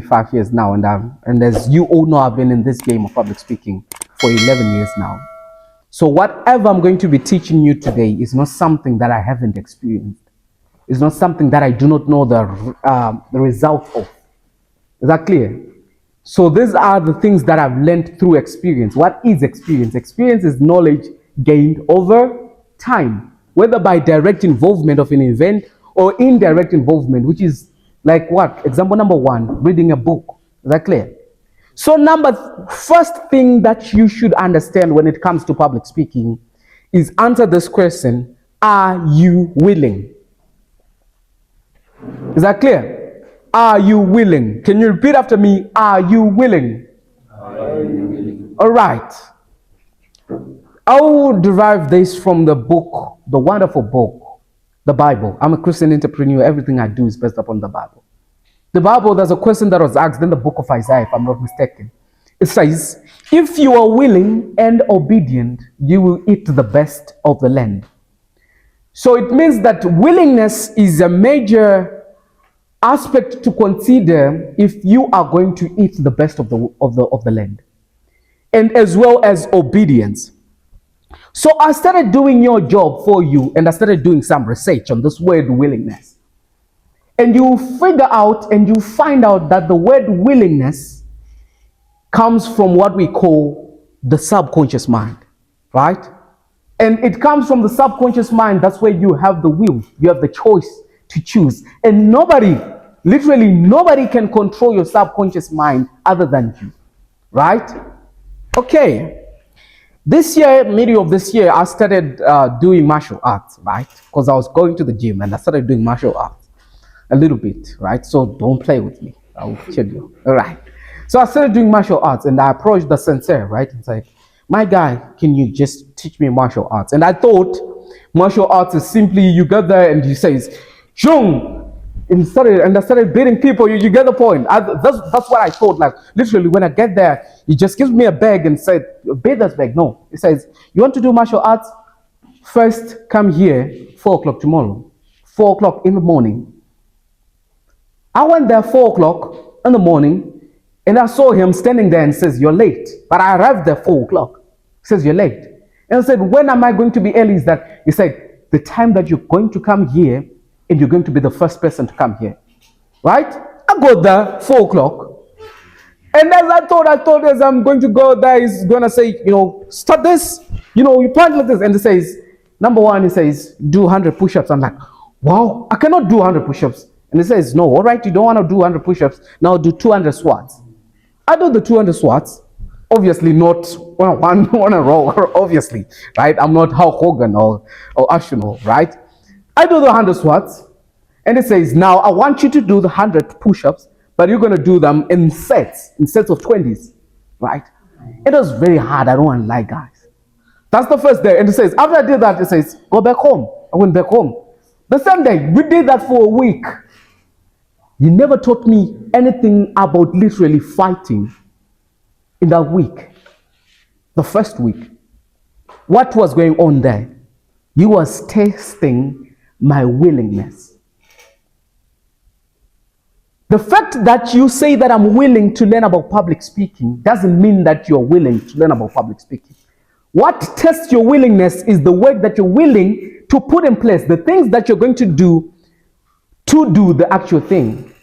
5 years now, and as you all know, I've been in this game of public speaking for 11 years now. So whatever I'm going to be teaching you today is not something that I haven't experienced. It's not something that I do not know the result of. Is that clear? So these are the things that I've learned through experience. What is experience? Experience is knowledge gained over time, whether by direct involvement of an event or indirect involvement, which is like what? Example number 1, reading a book. Is that clear? So first thing that you should understand when it comes to public speaking is answer this question: are you willing? Is that clear? Are you willing? Can you repeat after me? Are you willing? Are you willing? All right. I will derive this from the book, the wonderful book, the Bible. I'm a Christian entrepreneur. Everything I do is based upon the Bible. The Bible, there's a question that was asked in the book of Isaiah, if I'm not mistaken. It says, if you are willing and obedient, you will eat the best of the land. So it means that willingness is a major aspect to consider if you are going to eat the best of the land, and as well as obedience. So I started doing your job for you, and I started doing some research on this word willingness. And you figure out and you find out that the word willingness comes from what we call the subconscious mind, right? And it comes from the subconscious mind. That's where you have the will, you have the choice to choose. And nobody, literally nobody can control your subconscious mind other than you, right? Okay. This year, middle of this year, I started doing martial arts, right? Because I was going to the gym and I started doing martial arts a little bit, right? So don't play with me. I will kill you. All right. So I started doing martial arts and I approached the sensei, right? And said, my guy, can you just teach me martial arts? And I thought martial arts is simply you get there and he says, Shung! And I started beating people. You get the point. That's what I thought. Like literally, when I get there, he just gives me a bag and said, "Beat this bag." No, he says, "You want to do martial arts? First, come here 4 o'clock tomorrow, 4 o'clock in the morning." I went there 4 o'clock in the morning, and I saw him standing there and says, "You're late." But I arrived there 4 o'clock. He says, "You're late." And I said, "When am I going to be early?" Is that he said, "The time that you're going to come here." And you're going to be the first person to come here, right? I got there 4 o'clock, and as I thought as I'm going to go there, he's gonna say, start this, you point like this, and he says, number 1, he says, do 100 push-ups. I'm like, wow, I cannot do 100 push-ups. And he says, no, all right, you don't want to do 100 push-ups. Now do 200 squats. I do the 200 squats. Obviously not on a row, obviously, right? I'm not Hulk Hogan or Arsenal, right? I do the 100 squats, and it says, now I want you to do the 100 push-ups, but you're going to do them in sets of 20s, right? It was very hard. I don't want to lie, guys. That's the first day. And it says, after I did that, it says, go back home. I went back home. The same day, we did that for a week. He never taught me anything about literally fighting in that week. The first week. What was going on there? He was testing my willingness. The fact that you say that I'm willing to learn about public speaking doesn't mean that you're willing to learn about public speaking. What tests your willingness is the work that you're willing to put in place, the things that you're going to do the actual thing.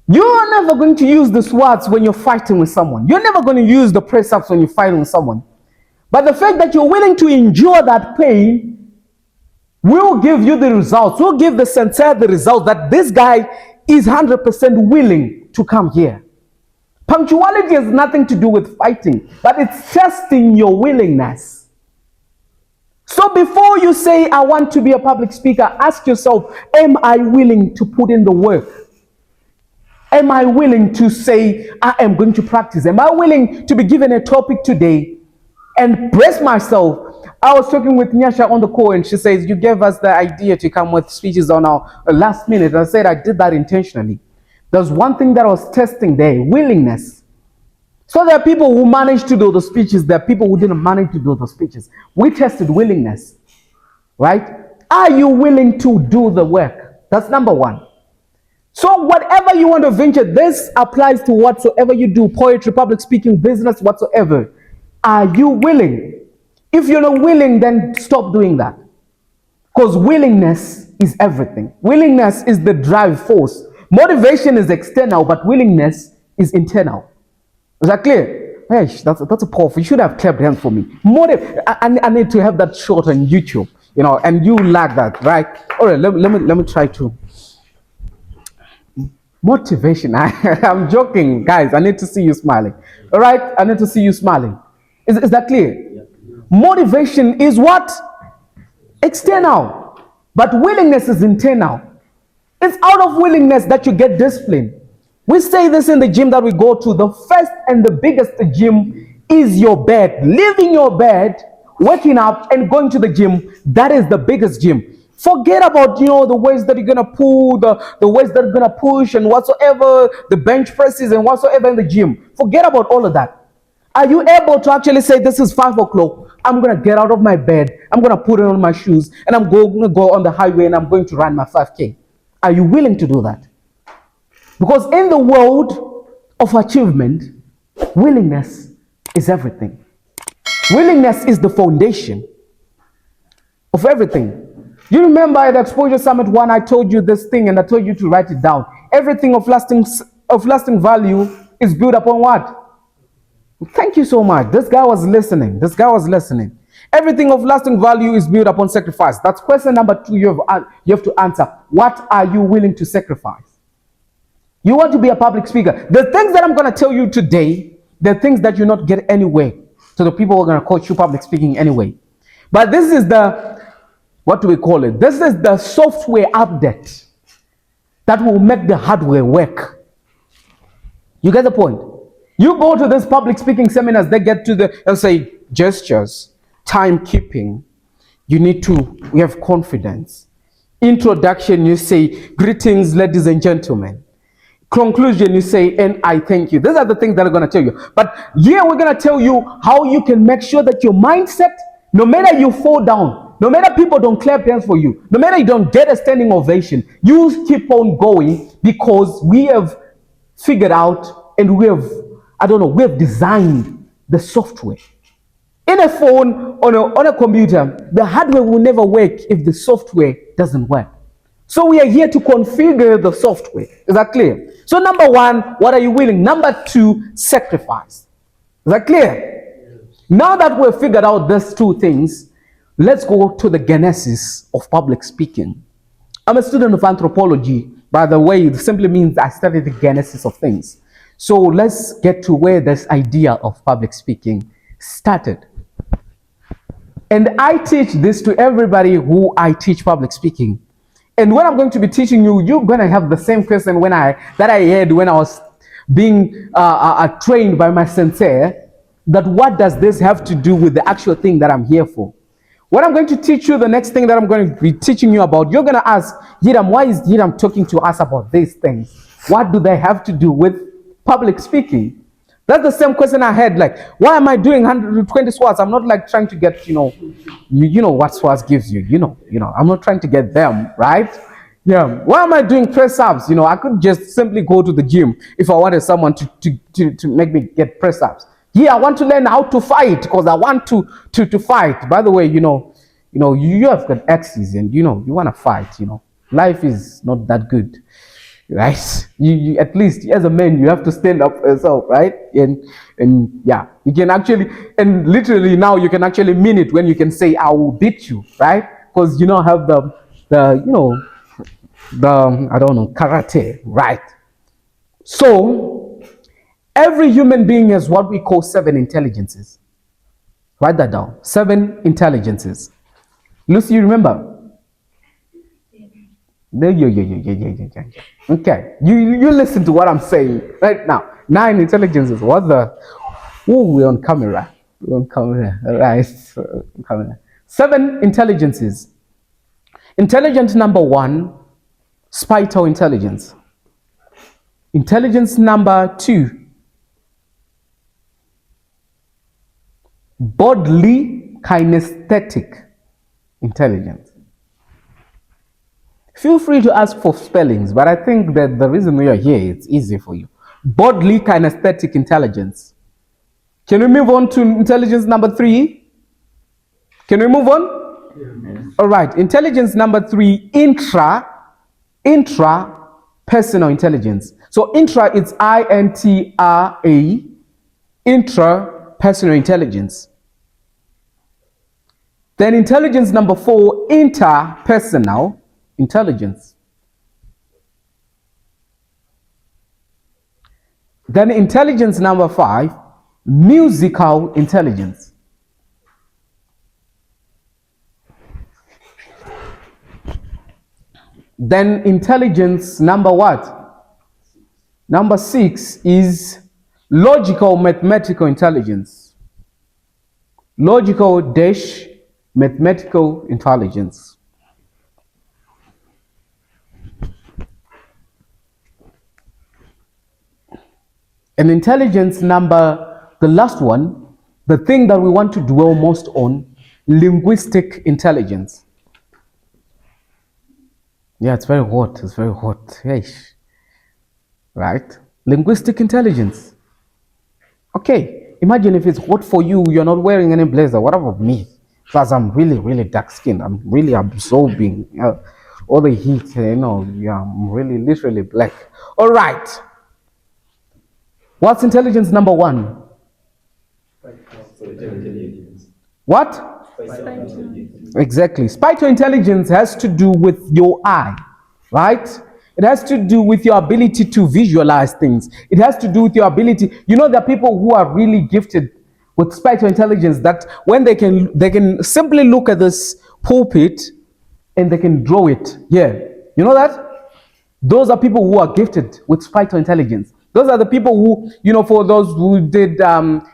You are never going to use the swords when you're fighting with someone. You're never going to use the press-ups when you're fighting with someone. But the fact that you're willing to endure that pain will give you the results. Will give the sensei the result that this guy is 100% willing to come here. Punctuality has nothing to do with fighting, but it's testing your willingness. So before you say, I want to be a public speaker, ask yourself, am I willing to put in the work? Am I willing to say, I am going to practice? Am I willing to be given a topic today and brace myself? I was talking with Nyasha on the call, and she says, you gave us the idea to come with speeches on our last minute. I said I did that intentionally. There's one thing that I was testing there, willingness. So there are people who managed to do the speeches. There are people who didn't manage to do the speeches. We tested willingness, right? Are you willing to do the work? That's number 1. So whatever you want to venture, this applies to whatsoever you do, poetry, public speaking, business, whatsoever. Are you willing? If you're not willing, then stop doing that. Because willingness is everything. Willingness is the drive force. Motivation is external, but willingness is internal. Is that clear? Hey, that's a powerful. You should have clapped hands for me. I need to have that shot on YouTube, and you like that, right? All right, let me try to. Motivation. I'm joking, guys. I need to see you smiling. All right, I need to see you smiling. Is that clear? Yeah. Motivation is what? External, but willingness is internal. It's out of willingness that you get discipline. We say this in the gym that we go to. The first and the biggest gym is your bed. Leaving your bed, waking up and going to the gym, that is the biggest gym. Forget about the weights that you're gonna pull, the weights that you're gonna push and whatsoever, the bench presses and whatsoever in the gym. Forget about all of that. Are you able to actually say, this is 5 o'clock, I'm gonna get out of my bed, I'm gonna put on my shoes, and I'm gonna go on the highway and I'm going to run my 5K? Are you willing to do that? Because in the world of achievement, willingness is everything. Willingness is the foundation of everything. You remember at Exposure Summit 1, I told you this thing and I told you to write it down. Everything of lasting value is built upon what? Thank you so much. This guy was listening. Everything of lasting value is built upon sacrifice. That's question number 2 you have to answer. What are you willing to sacrifice? You want to be a public speaker. The things that I'm going to tell you today, the things that you not get anyway. So the people who are going to coach you public speaking anyway. But this is what do we call it? This is the software update that will make the hardware work. You get the point? You go to this public speaking seminars, they get to they'll say gestures, timekeeping. We have confidence. Introduction, you say, greetings, ladies and gentlemen. Conclusion, you say, and I thank you. These are the things that I'm going to tell you. But here we're going to tell you how you can make sure that your mindset, no matter you fall down, no matter people don't clap hands for you, no matter you don't get a standing ovation, you keep on going because we have figured out and we have designed the software. In a phone, on a computer, the hardware will never work if the software doesn't work. So we are here to configure the software. Is that clear? So number 1, what are you willing? Number 2, sacrifice. Is that clear? Yes. Now that we've figured out these 2 things, let's go to the genesis of public speaking. I'm a student of anthropology. By the way, it simply means I study the genesis of things. So let's get to where this idea of public speaking started. And I teach this to everybody who I teach public speaking. And when I'm going to be teaching you, you're going to have the same question that I had when I was being trained by my sensei, that what does this have to do with the actual thing that I'm here for? When I'm going to teach you the next thing that I'm going to be teaching you about, you're going to ask, Hiram, why is Hiram talking to us about these things? What do they have to do with public speaking? That's the same question I had, like, why am I doing 120 squats? I'm not like trying to get, you know what squats gives you, I'm not trying to get them, right? Yeah. Why am I doing press ups? I could just simply go to the gym if I wanted someone to make me get press ups. Yeah, I want to learn how to fight because I want to fight. By the way, you have got exes and you want to fight. Life is not that good. Right? You at least as a man you have to stand up for yourself, right? And yeah, you can actually, and literally now you can actually mean it when you can say I will beat you, right? Because you don't have the karate, right? So every human being has what we call 7 intelligences. Write that down. 7 intelligences. Lucy, you remember? Yeah. Okay, you listen to what I'm saying right now. 9 intelligences. We're on camera. Right? Camera. 7 intelligences. Intelligence number 1, spatial intelligence. Intelligence number 2, bodily kinesthetic intelligence. Feel free to ask for spellings, but I think that the reason we are here, it's easy for you. Bodily kinesthetic intelligence. Can we move on to intelligence number 3? Can we move on? Yes. All right. Intelligence number 3, intrapersonal intelligence. So intra, it's I-N-T-R-A, intrapersonal intelligence. Then intelligence number 4, interpersonal intelligence. Then intelligence number 5, musical intelligence. Then intelligence number what? Number 6 is logical mathematical intelligence. Logical dash mathematical intelligence. And intelligence number, the last one, the thing that we want to dwell most on, linguistic intelligence. Yeah, it's very hot. It's very hot. Yes. Right? Linguistic intelligence. Okay. Imagine if it's hot for you, you're not wearing any blazer. What about me? Because I'm really, really dark skinned. I'm really absorbing all the heat. Yeah, I'm really, literally black. All right. What's intelligence number 1? What? Exactly. Spatial intelligence has to do with your eye, right? It has to do with your ability to visualize things. It has to do with your ability. There are people who are really gifted with spatial intelligence that when they can simply look at this pulpit and they can draw it. Yeah. You know that? Those are people who are gifted with spatial intelligence. Those are the people who, for those who did,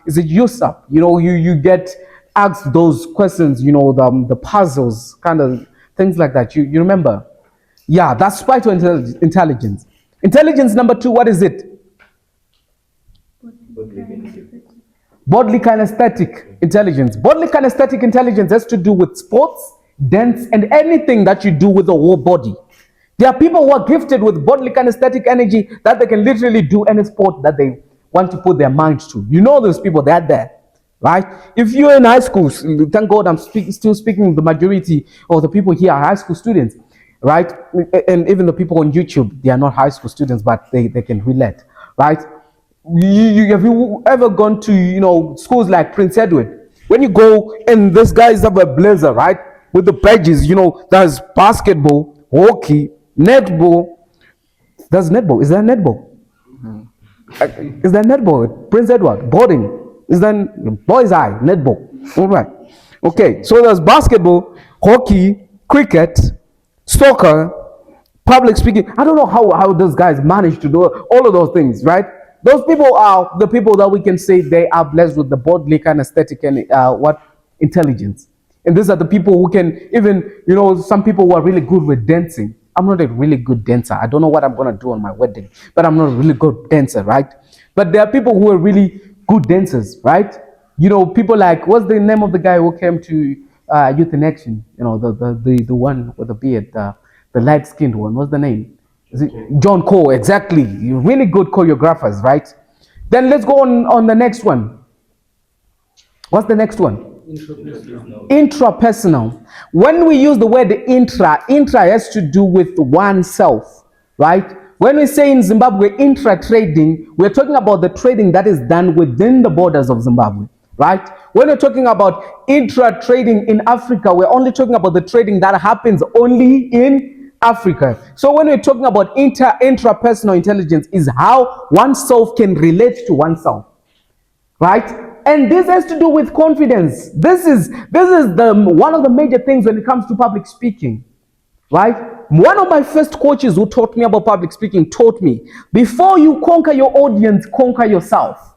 is it USAP? You get asked those questions, the puzzles, kind of things like that. You remember? Yeah, that's spatial intelligence. Intelligence number 2, what is it? Bodily kinesthetic intelligence. Bodily kinesthetic intelligence has to do with sports, dance, and anything that you do with the whole body. There are people who are gifted with bodily kinesthetic energy that they can literally do any sport that they want to put their mind to. Those people, they're there, right? If you're in high school, thank God I'm still speaking, the majority of the people here are high school students, right? And even the people on YouTube, they are not high school students, but they can relate, right? Have you ever gone to, schools like Prince Edward? When you go and these guys have a blazer, right? With the badges, there's basketball, hockey, netball. There's netball. Is that netball? Is that netball? Prince Edward, boarding. Is that boys' eye, netball? All right. Okay, so there's basketball, hockey, cricket, soccer, public speaking. I don't know how those guys manage to do all of those things, right? Those people are the people that we can say they are blessed with the bodily kinesthetic and intelligence. And these are the people who can even, some people who are really good with dancing. I'm not a really good dancer. I don't know what I'm going to do on my wedding, but I'm not a really good dancer, right? But there are people who are really good dancers, right? People like, what's the name of the guy who came to Youth in Action? The one with the beard, the light-skinned one. What's the name? Is it John Cole? Exactly. You're really good choreographers, right? Then let's go on the next one. What's the next one? Intrapersonal. When we use the word intra has to do with oneself, right? When we say in Zimbabwe intra-trading, we're talking about the trading that is done within the borders of Zimbabwe, right? When we're talking about intra-trading in Africa, we're only talking about the trading that happens only in Africa. So when we're talking about intrapersonal intelligence is how oneself can relate to oneself, right? And this has to do with confidence. This is one of the major things when it comes to public speaking, right? One of my first coaches who taught me about public speaking taught me, before you conquer your audience, conquer yourself,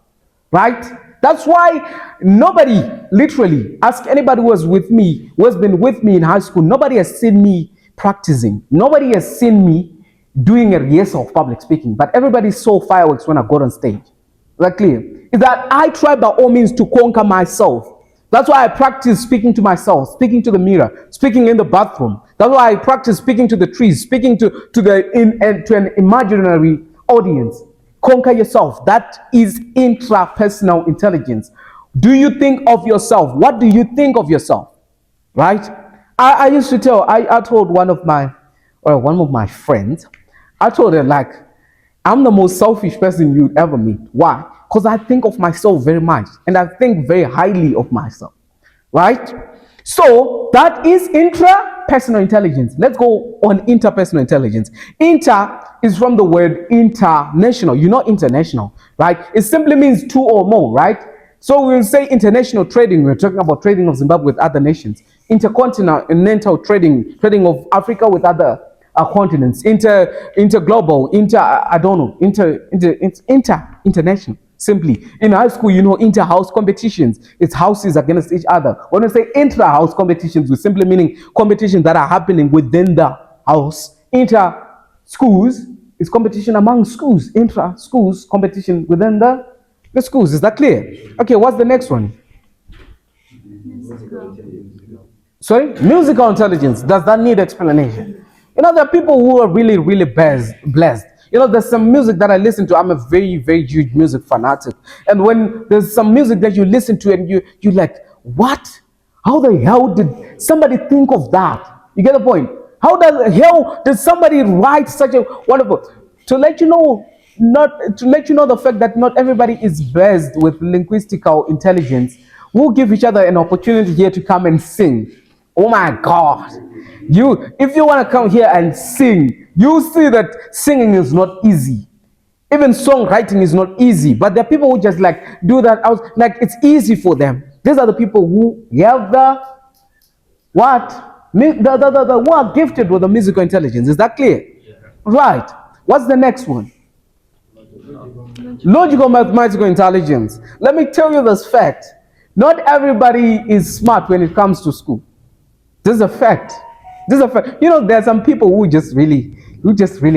right? That's why nobody, literally, ask anybody who was with me, who has been with me in high school, nobody has seen me practicing. Nobody has seen me doing a rehearsal of public speaking, but everybody saw fireworks when I got on stage. Is that clear? Is that I try by all means to conquer myself. That's why I practice speaking to myself, speaking to the mirror, speaking in the bathroom. That's why I practice speaking to the trees, speaking to an imaginary audience. Conquer yourself. That is intrapersonal intelligence. Do you think of yourself? What do you think of yourself? Right? I used to tell, I told one of my friends, I told her, like, I'm the most selfish person you'd ever meet. Why? Because I think of myself very much and I think very highly of myself. Right? So that is intrapersonal intelligence. Let's go on interpersonal intelligence. Inter is from the word international. You know international, right? It simply means two or more, right? So we will say international trading. We're talking about trading of Zimbabwe with other nations. Intercontinental trading of Africa with other continents. Interglobal, international. Simply, in high school, you know, inter-house competitions. It's houses against each other. When we say intra-house competitions, we're simply meaning competitions that are happening within the house. Inter-schools is competition among schools. Intra-schools competition within the schools. Is that clear? Okay, what's the next one? Sorry? Musical intelligence. Does that need explanation? You know, there are people who are really, really blessed. You know, there's some music that I listen to. I'm a very, very huge music fanatic. And when there's some music that you listen to and you like, what? How the hell did somebody think of that? You get the point? How the hell did somebody write such a wonderful... To let you know the fact that not everybody is blessed with linguistic intelligence, we'll give each other an opportunity here to come and sing. Oh my God. If you want to come here and sing, you see that singing is not easy. Even songwriting is not easy. But there are people who just like do that. Like it's easy for them. These are the people who have the what? Who are gifted with the musical intelligence. Is that clear? Yeah. Right. What's the next one? Logical mathematical intelligence. Let me tell you this fact. Not everybody is smart when it comes to school. This is a fact. You know, there are some people who just really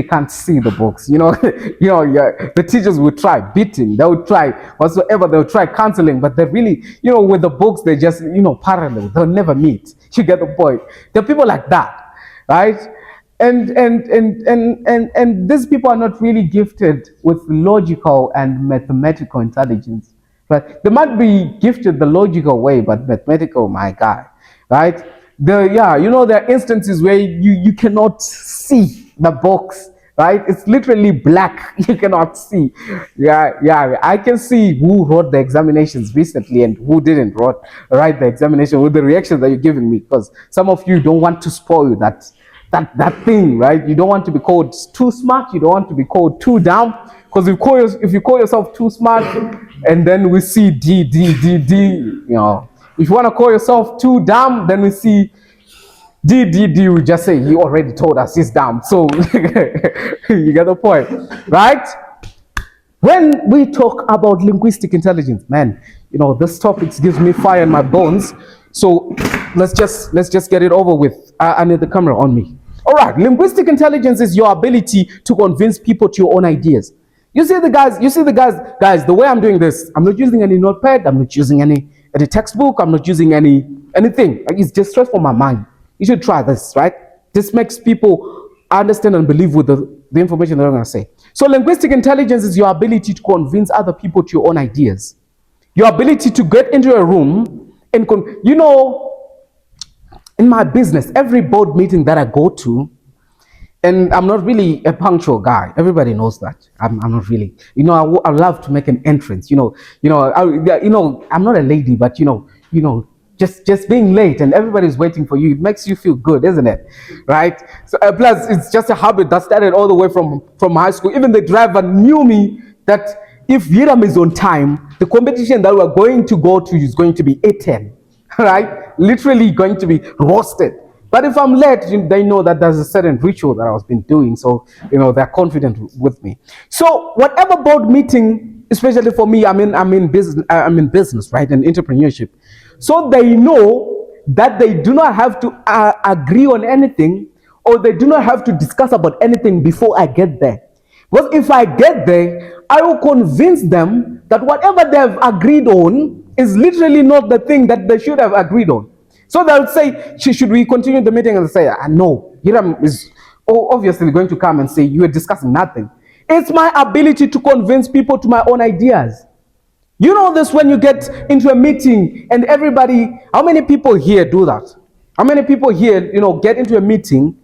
can't see the books. You know, the teachers will try beating, they will try whatsoever, they'll try counseling, but they really, you know, with the books they just, you know, parallel. They'll never meet. You get the point. There are people like that, right? And these people are not really gifted with logical and mathematical intelligence, right? They might be gifted the logical way, but mathematical, my God, right? You know, there are instances where you cannot see the box, right? It's literally black. You cannot see. Yeah. I can see who wrote the examinations recently and who didn't write the examination with the reactions that you're giving me, because some of you don't want to spoil that thing, right? You don't want to be called too smart. You don't want to be called too dumb, because if you call yourself too smart, and then we see D, you know. If you want to call yourself too dumb, then we see D. We just say, he already told us he's dumb. So you get the point, right? When we talk about linguistic intelligence, man, you know, this topic gives me fire in my bones. So let's just get it over with. I need the camera on me. All right, linguistic intelligence is your ability to convince people to your own ideas. You see the guys, the way I'm doing this, I'm not using any notepad, I'm not using any textbook, I'm not using anything. Like, it's just straight from my mind. You should try this, right? This makes people understand and believe with the information that I'm going to say. So linguistic intelligence is your ability to convince other people to your own ideas. Your ability to get into a room and, you know, in my business, every board meeting that I go to, and I'm not really a punctual guy. Everybody knows that. I'm not really. You know, I love to make an entrance. I'm not a lady, but you know, just being late and everybody's waiting for you, it makes you feel good, isn't it? Right? So plus, it's just a habit that started all the way from high school. Even the driver knew me that if Hiram is on time, the competition that we're going to go to is going to be 8:10, right? Literally going to be roasted. But if I'm late, they know that there's a certain ritual that I've been doing. So, you know, they're confident with me. So whatever board meeting, especially for me, I'm in business, right? And entrepreneurship. So they know that they do not have to agree on anything, or they do not have to discuss about anything before I get there. Because if I get there, I will convince them that whatever they've agreed on is literally not the thing that they should have agreed on. So they would say, should we continue the meeting? And say, no. Hiram is obviously going to come and say, you are discussing nothing. It's my ability to convince people to my own ideas. You know this when you get into a meeting and everybody, how many people here do that? How many people here, get into a meeting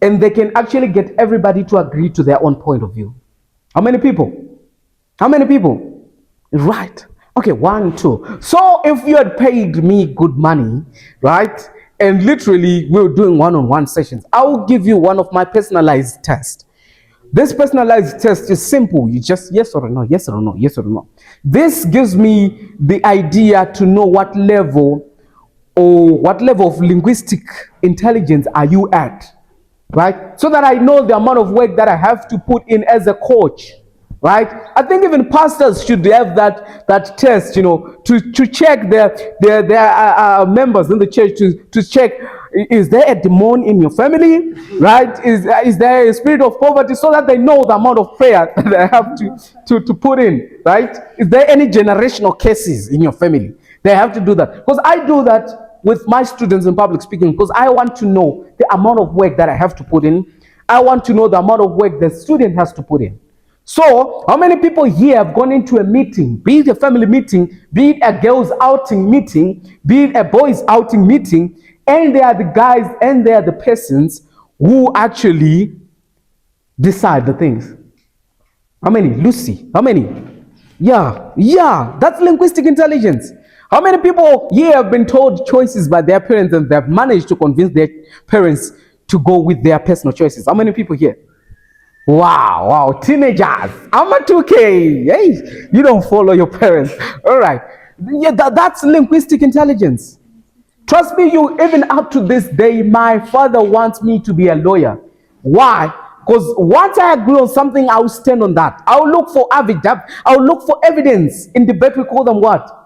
and they can actually get everybody to agree to their own point of view? How many people? How many people? Right. Okay, 1, 2. So if you had paid me good money, right, and literally we were doing one-on-one sessions, I will give you one of my personalized tests. This personalized test is simple. You just yes or no, yes or no, yes or no. This gives me the idea to know what level of linguistic intelligence are you at, right? So that I know the amount of work that I have to put in as a coach, right? I think even pastors should have that test, to check their members in the church to check, is there a demon in your family, right? Is there a spirit of poverty, so that they know the amount of prayer that they have to put in, right? Is there any generational cases in your family? They have to do that, because I do that with my students in public speaking, because I want to know the amount of work that I have to put in. I want to know the amount of work the student has to put in. So, how many people here have gone into a meeting, be it a family meeting, be it a girls' outing meeting, be it a boys' outing meeting, and they are the guys and they are the persons who actually decide the things? How many? Lucy, how many? Yeah, that's linguistic intelligence. How many people here have been told choices by their parents and they have managed to convince their parents to go with their personal choices? How many people here? Wow, teenagers. I'm a 2K. Hey, you don't follow your parents. All right. Yeah, that's linguistic intelligence. Trust me, even up to this day, my father wants me to be a lawyer. Why? Because once I agree on something, I'll stand on that. I'll look for evidence. In debate, we call them what?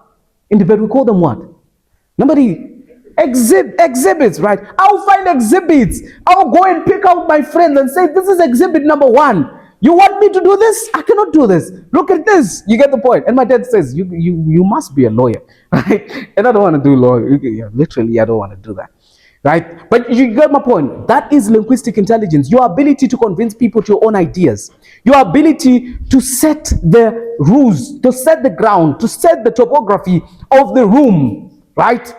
Exhibits, right? I'll find exhibits. I'll go and pick out my friends and say, this is exhibit number 1. You want me to do this? I cannot do this. Look at this. You get the point. And my dad says, you must be a lawyer, right? And I don't want to do law. Literally, I don't want to do that, right? But you get my point. That is linguistic intelligence. Your ability to convince people to your own ideas. Your ability to set the rules, to set the ground, to set the topography of the room, right?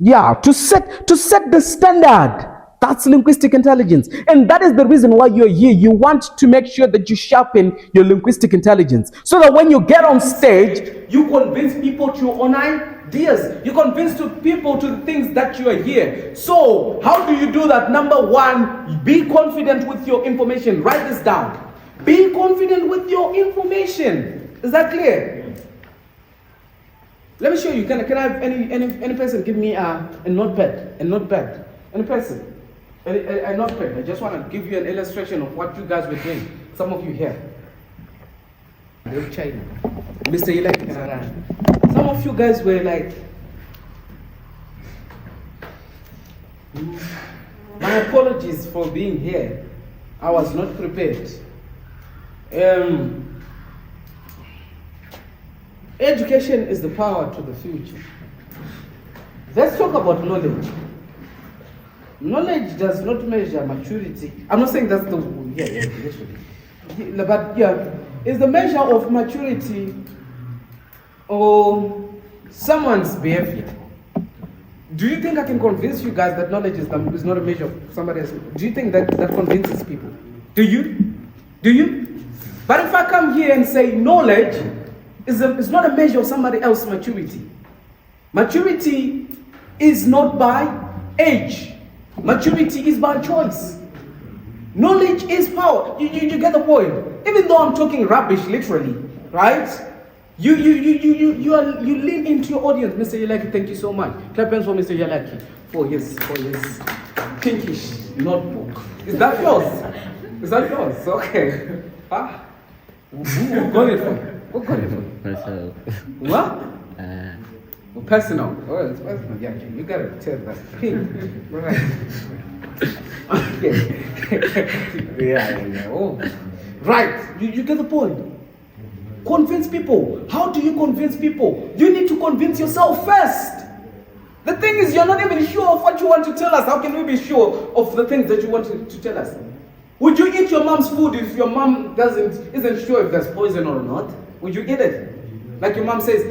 Yeah, to set the standard. That's linguistic intelligence. And that is the reason why you're here. You want to make sure that you sharpen your linguistic intelligence, so that when you get on stage, you convince people to your own ideas. You convince people to the things that you are here. So, how do you do that? Number 1, be confident with your information. Write this down. Be confident with your information. Is that clear? Let me show you. Can I have any person give me a notepad? Any person? A notepad. I just want to give you an illustration of what you guys were doing. Some of you here. China. Mr. Elect. Some of you guys were like, my apologies for being here. I was not prepared. Education is the power to the future. Let's talk about knowledge. Knowledge does not measure maturity. I'm not saying that's the literally. But is the measure of maturity or someone's behavior. Do you think I can convince you guys that knowledge is not a measure of somebody else? Do you think that convinces people? Do you? But if I come here and say knowledge is not a measure of somebody else's maturity. Maturity is not by age. Maturity is by choice. Knowledge is power. You get the point. Even though I'm talking rubbish, literally, right? You lean into your audience. Mr. Yalaki, thank you so much. Clap hands for Mr. Yalaki for his pinkish notebook. Is that yours? Okay. Huh? Who got it from? Who got it from? Myself. What? Personal. Oh, it's personal. Yeah, you gotta tell that. Pink. Right. Okay. Yeah. Oh. Right. You get the point. Convince people. How do you convince people? You need to convince yourself first. The thing is, you're not even sure of what you want to tell us. How can we be sure of the things that you want to tell us? Would you eat your mom's food if your mom isn't sure if there's poison or not? Would you eat it? Like your mom says,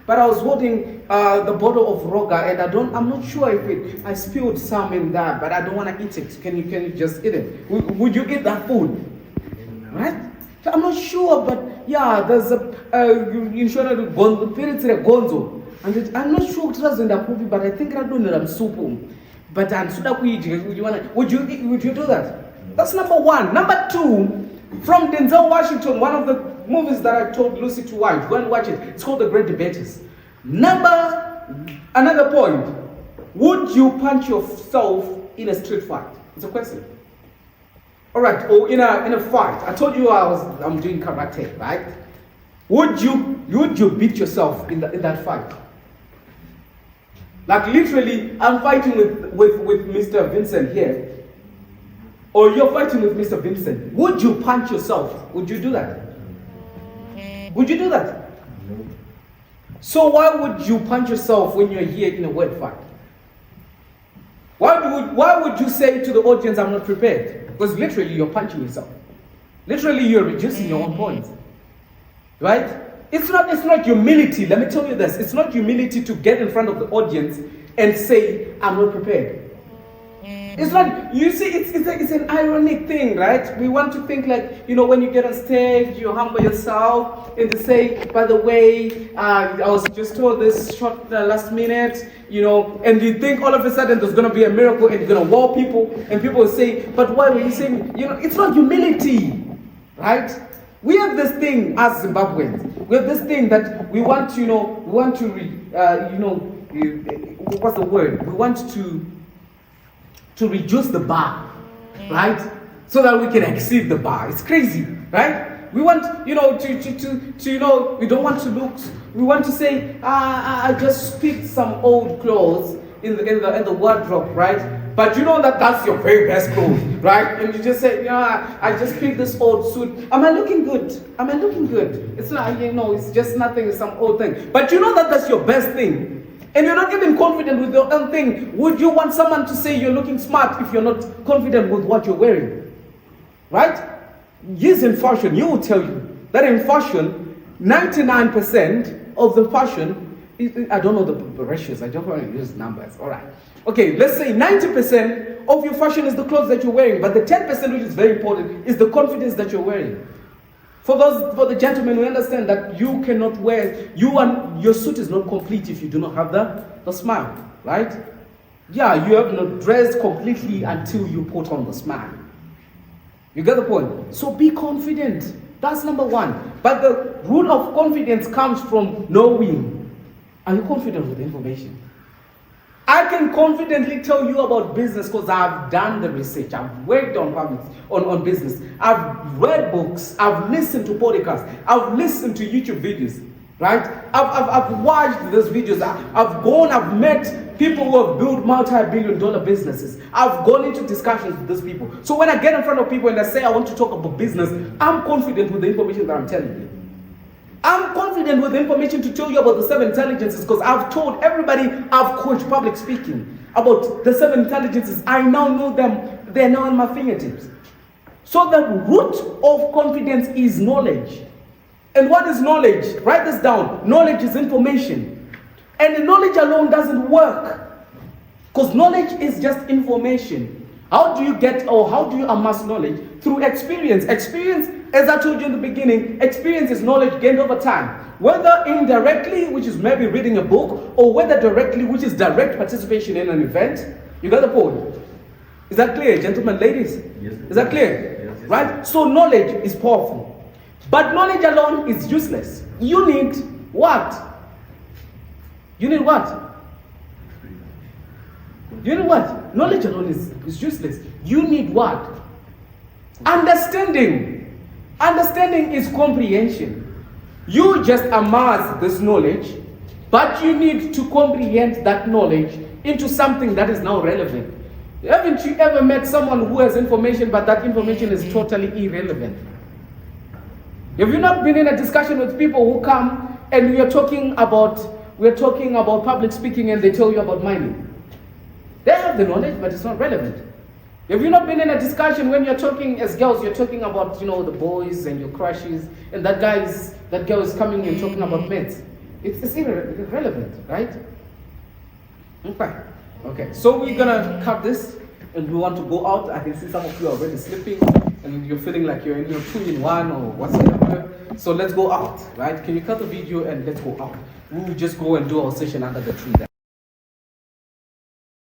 but I was holding the bottle of Roga and I'm not sure if I spilled some in that, but I don't want to eat it. Can you just eat it? Would you eat that food? Right? So I'm not sure, but yeah, there's a gonzo. And I'm not sure what was in that movie, but I think I don't know I'm super. But would you do that? That's number one. Number two, from Denzel Washington, one of the movies that I told Lucy to watch. Go and watch it. It's called The Great Debaters. Another point. Would you punch yourself in a street fight? It's a question. All right, or in a fight. I told you I'm doing karate, right? Would you beat yourself in that fight? Like literally, I'm fighting with Mr. Vincent here. Or you're fighting with Mr. Vincent. Would you punch yourself? Would you do that? Would you do that? So why would you punch yourself when you're here in a word fight? Why would you say to the audience, I'm not prepared? Because literally you're punching yourself. Literally you're reducing your own points. Right? It's not humility. Let me tell you this. It's not humility to get in front of the audience and say, I'm not prepared. It's not, you see, it's an ironic thing, right? We want to think like, when you get on stage, you humble yourself and to say, by the way, I was just told this short last minute, and you think all of a sudden there's going to be a miracle and you're going to wow people and people will say, but why were you saying, it's not humility, right? We have this thing as Zimbabweans. We have this thing that we want to, what's the word? We want to reduce the bar, right? So that we can exceed the bar. It's crazy, right? We want, we don't want to look, we want to say, I just picked some old clothes in the wardrobe, right? But you know that's your very best clothes, right? And you just say, I just picked this old suit. Am I looking good? Am I looking good? It's not, it's just nothing, it's some old thing. But you know that's your best thing. And you're not even confident with your own thing. Would you want someone to say you're looking smart if you're not confident with what you're wearing? Right? Yes, in fashion, you will tell you that in fashion, 99% of the fashion, I don't know the ratios, I don't want to use numbers, all right. Okay, let's say 90% of your fashion is the clothes that you're wearing, but the 10% which is very important is the confidence that you're wearing. For the gentlemen, we understand that you cannot wear, your suit is not complete if you do not have the smile, right? Yeah, you have not dressed completely until you put on the smile. You get the point? So be confident. That's number one. But the rule of confidence comes from knowing. Are you confident with the information? I can confidently tell you about business because I've done the research. I've worked on business. I've read books. I've listened to podcasts. I've listened to YouTube videos. Right? I've watched those videos. I've met people who have built multi-billion-dollar businesses. I've gone into discussions with those people. So when I get in front of people and I say I want to talk about business, I'm confident with the information that I'm telling you. I'm confident with the information to tell you about the 7 intelligences because I've told everybody I've coached public speaking about the 7 intelligences. I now know them. They're now in my fingertips. So the root of confidence is knowledge. And what is knowledge? Write this down. Knowledge is information. And the knowledge alone doesn't work. Because knowledge is just information. How do you amass knowledge? Through experience. Experience, as I told you in the beginning, experience is knowledge gained over time. Whether indirectly, which is maybe reading a book, or whether directly, which is direct participation in an event. You got the point? Is that clear, gentlemen, ladies? Yes. Is that clear? Yes. Right? So knowledge is powerful. But knowledge alone is useless. You need what? You need what? You need what? Knowledge alone is useless. You need what? Understanding. Understanding is comprehension. You just amass this knowledge, but you need to comprehend that knowledge into something that is now relevant. Haven't you ever met someone who has information, but that information is totally irrelevant? Have you not been in a discussion with people who come and we're talking about public speaking and they tell you about mining? They have the knowledge, but it's not relevant. Have you not been in a discussion when you're talking as girls, you're talking about, the boys and your crushes, and that girl is coming and talking about men? It's irrelevant, right? Okay. So we're gonna cut this, and we want to go out. I can see some of you are already sleeping, and you're feeling like you're in your 2-in-1 or whatsoever. So let's go out, right? Can you cut the video and let's go out? We'll just go and do our session under the tree there.